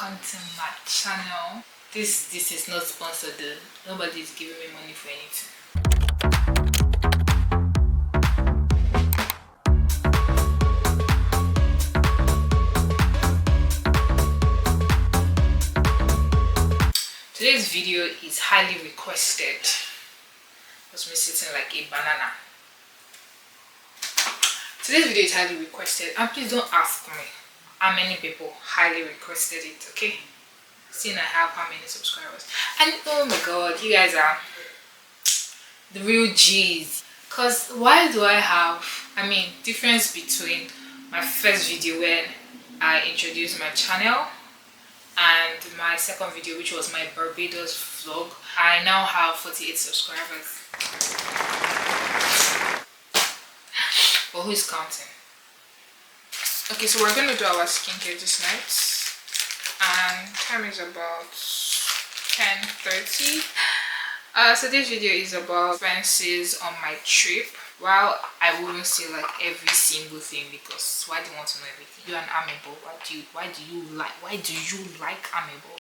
welcome to my channel. This is not sponsored though. Nobody is giving me money for anything. Today's video is highly requested. Just me sitting like a banana. Today's video is highly requested, and please don't ask me how many people highly requested it, okay? Seeing I have how many subscribers. And oh my god, you guys are the real G's. Cause why do I have, difference between my first video when I introduced my channel and my second video, which was my Barbados vlog. I now have 48 subscribers. But who is counting? Okay, so we're going to do our skincare this night, and time is about 10:30. So this video is about expenses on my trip. Well, I wouldn't say like every single thing, because why do you want to know everything? You're an amiable. Why do you like amiable?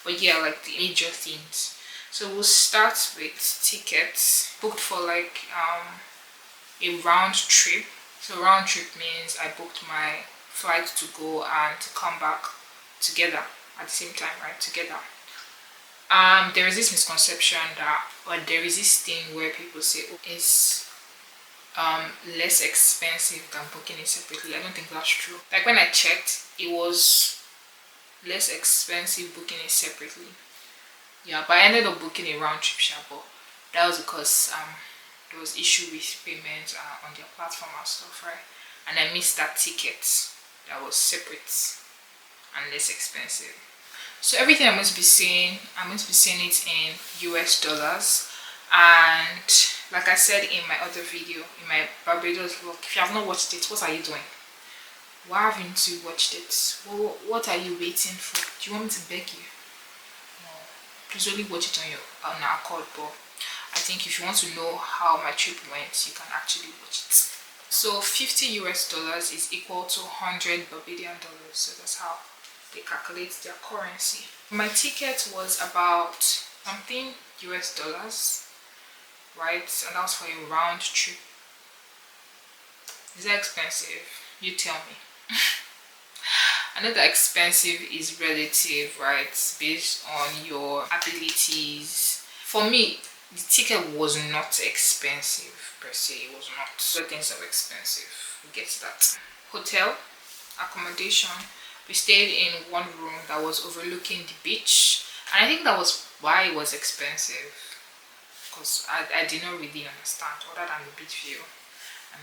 But yeah, like the major things. So we'll start with tickets. Booked for like a round trip. So round trip means I booked my flight to go and to come back together at the same time, right? Together. There is this misconception that, or there is this thing where people say, oh, it's less expensive than booking it separately. I don't think that's true. Like when I checked, it was less expensive booking it separately. Yeah, but I ended up booking a round trip share, but that was because there was issue with payments on their platform and stuff, right? And I missed that ticket that was separate and less expensive. So everything I'm going to be saying it in US dollars. And like I said in my other video, in my Barbados vlog, if you have not watched it, what are you doing? Why haven't you watched it? What are you waiting for? Do you want me to beg you? No, please only watch it on your accord. But I think if you want to know how my trip went, you can actually watch it. So 50 US dollars is equal to 100 Barbadian dollars. So that's how they calculate their currency. My ticket was about something US dollars, right? And that was for a round trip. Is that expensive? You tell me. I know that expensive is relative, right? Based on your abilities. For me, the ticket was not expensive per se. It was not. Other things are expensive. We'll get to that. Hotel, accommodation. We stayed in one room that was overlooking the beach, and I think that was why it was expensive, because I did not really understand, other than the beach view. I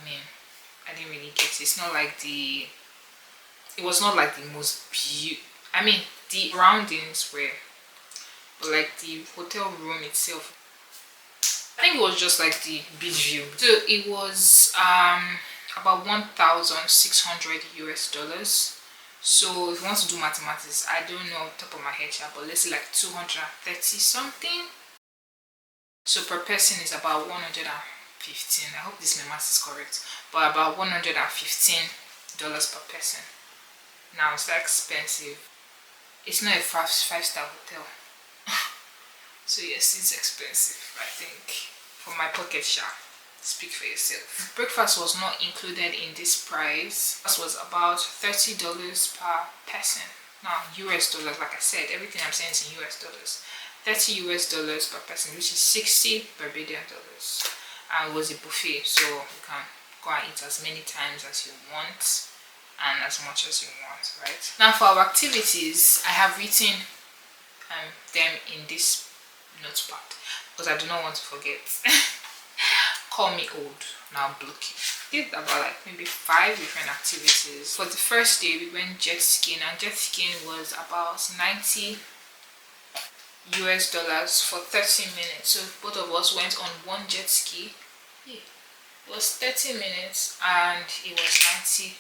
didn't really get it. It's not like it was not like the most beautiful. The surroundings were, but like the hotel room itself, I think it was just like the beach view. So it was about 1,600 US dollars. So if you want to do mathematics, I don't know off the top of my head, but let's say like 230 something. So per person is about 115. I hope this math is correct, but about $115 per person. Now it's that expensive. It's not a five-star hotel. So yes, it's expensive, I think. For my pocket share. Speak for yourself. Breakfast was not included in this price. This was about $30 per person. Now US dollars, like I said, everything I'm saying is in US dollars. $30 US per person, which is 60 Barbadian dollars. And it was a buffet, so you can go and eat as many times as you want and as much as you want, right? Now for our activities, I have written them in this notepad because I do not want to forget. Call me old, now block you. Did about like maybe 5 different activities. For the first day, we went jet skiing, and jet skiing was about 90 US dollars for 30 minutes. So both of us went on one jet ski. Yeah. It was 30 minutes and it was 90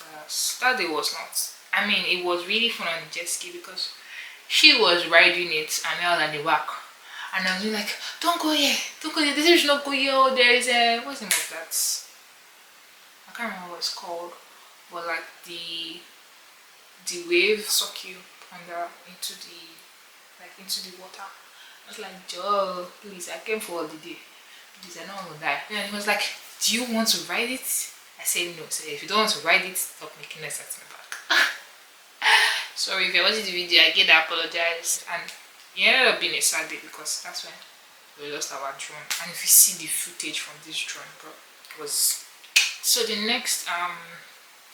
dollars. That day was not. It was really fun on the jet ski because she was riding it and I was on the back. And I was like, don't go here, this is not go here. There is a, what's the name of that? I can't remember what it's called, but like the the wave suck you into the water. I was like, Joe, please, I came for holiday. Please, I don't want to die. And he was like, do you want to ride it? I said no. So if you don't want to ride it, stop making noise at my back. Sorry if you're watching the video, I get apologize. And it ended up being a sad day because that's when we lost our drone. And if you see the footage from this drone, bro, it was... So the next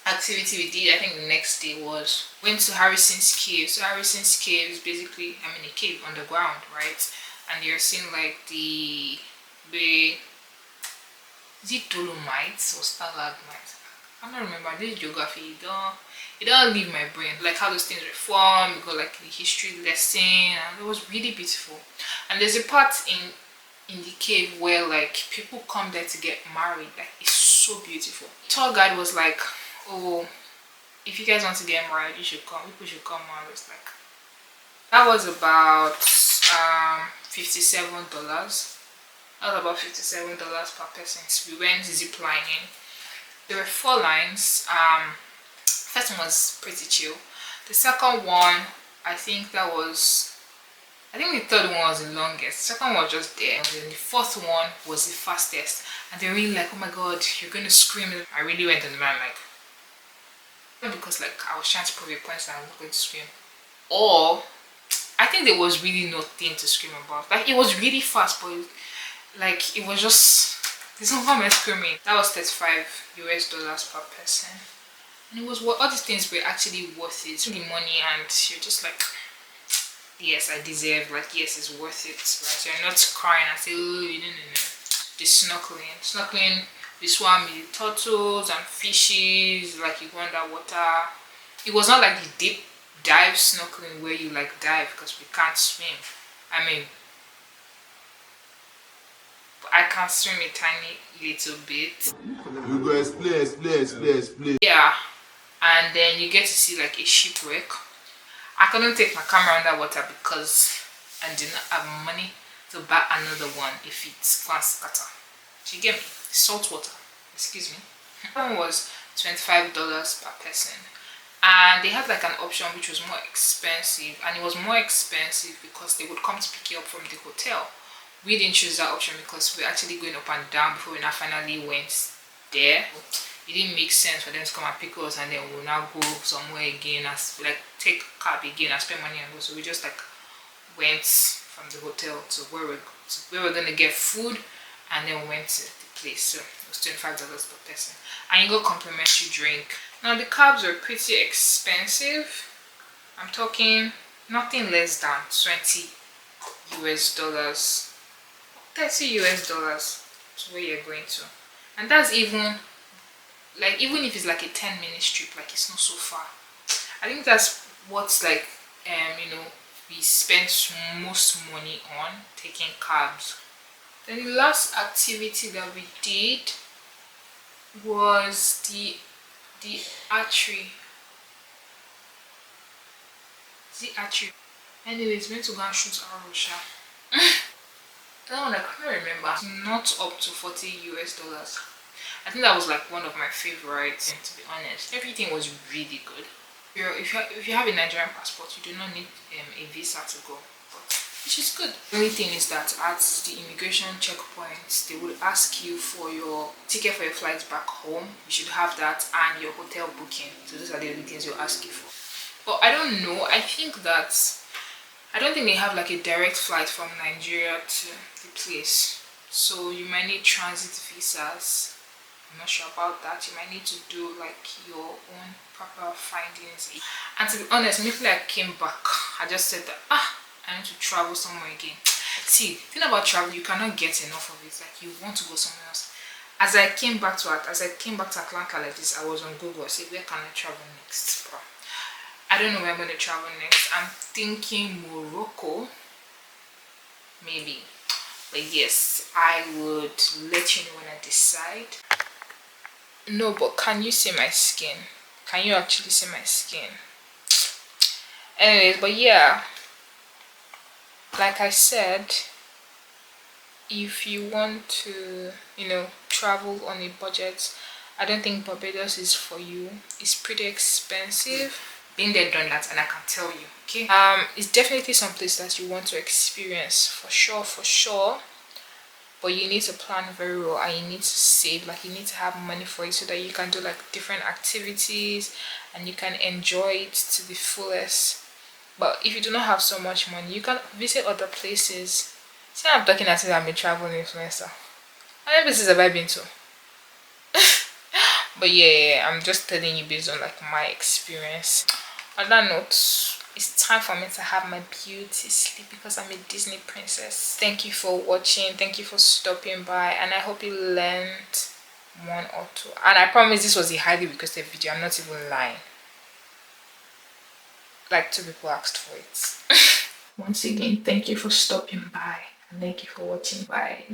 activity we did, I think the next day, was went to Harrison's Cave. So Harrison's Cave is basically, I mean, a cave underground, right? And you're seeing like the is it dolomites or stalagmites? I don't remember. This geography, it don't leave my brain. Like how those things were formed, we got like the history lesson, and it was really beautiful. And there's a part in the cave where like people come there to get married. Like it's so beautiful. The tour guide was like, oh, if you guys want to get married, you should come. People should come marry. It's like that was about $57. That was about $57 per person. So we went ziplining. There were 4 lines. First one was pretty chill. The second one, I think the third one was the longest. The second one was just there. And then the fourth one was the fastest. And they're really like, oh my god, you're going to scream. I really went on the line like, because like I was trying to prove a point that I'm not going to scream. Or I think there was really nothing to scream about. Like it was really fast, but like it was just, there's no harm in screaming. That was $35 per person. And it was, all these things were actually worth it. The money, and you're just like, yes, I deserve, like, yes, it's worth it, right? So you're not crying and say, oh, no. The snorkeling, we swam with turtles and fishes, like you go underwater. It was not like the deep dive snorkeling where you like dive because we can't swim. I mean, I can swim a tiny little bit. You go explain. Yeah, and then you get to see like a shipwreck. I couldn't take my camera underwater because I did not have money to buy another one if it's can't scatter. Do you get me? Salt water. Excuse me. That one was $25 per person. And they had like an option which was more expensive, and it was more expensive because they would come to pick you up from the hotel. We didn't choose that option because we were actually going up and down before we now finally went there. It didn't make sense for them to come and pick us and then we'll now go somewhere again, as like take a cab again and spend money and go. So we just like went from the hotel to where we're gonna get food, and then we went to the place. So it was $25 per person, and you got complimentary drink. Now the cabs were pretty expensive. I'm talking nothing less than $20 US, $30 to where you're going to. And that's even if it's like a 10-minute trip, like it's not so far. I think that's what's like we spent most money on, taking cabs. Then the last activity that we did was the archery. Anyways, we went to go and shoot arrows. That one I can't remember. Not up to $40 US. I think that was like one of my favorites, to be honest. Everything was really good. If you have a Nigerian passport, you do not need a visa to go, which is good. The only thing is that at the immigration checkpoints, they will ask you for your ticket for your flights back home. You should have that, and your hotel booking. So those are the only things they'll ask you for. But I don't know. I don't think they have like a direct flight from Nigeria to the place. So you might need transit visas. I'm not sure about that. You might need to do like your own proper findings. And to be honest, immediately I came back, I just said that I need to travel somewhere again. See, the thing about travel, you cannot get enough of it. Like you want to go somewhere else. As I came back to Atlanta like this, I was on Google. I said, where can I travel next? Bro, I don't know where I'm going to travel next. I'm thinking Morocco, maybe. But yes, I would let you know when I decide. No, but can you see my skin? Can you actually see my skin? Anyways, but yeah, like I said, if you want to, travel on a budget, I don't think Barbados is for you. It's pretty expensive. been there, done that, and I can tell you. Okay, it's definitely some place that you want to experience for sure, for sure. But you need to plan very well, and you need to save. Like, you need to have money for it so that you can do like different activities and you can enjoy it to the fullest. But if you do not have so much money, you can visit other places. See, I'm talking as if I'm a travel influencer. How many places have I been to? But yeah, I'm just telling you based on like my experience. On that note, it's time for me to have my beauty sleep because I'm a Disney princess. Thank you for watching. Thank you for stopping by, and I hope you learned one or two. And I promise this was a highly requested video. I'm not even lying. Like, 2 people asked for it. Once again, thank you for stopping by and thank you for watching. Bye.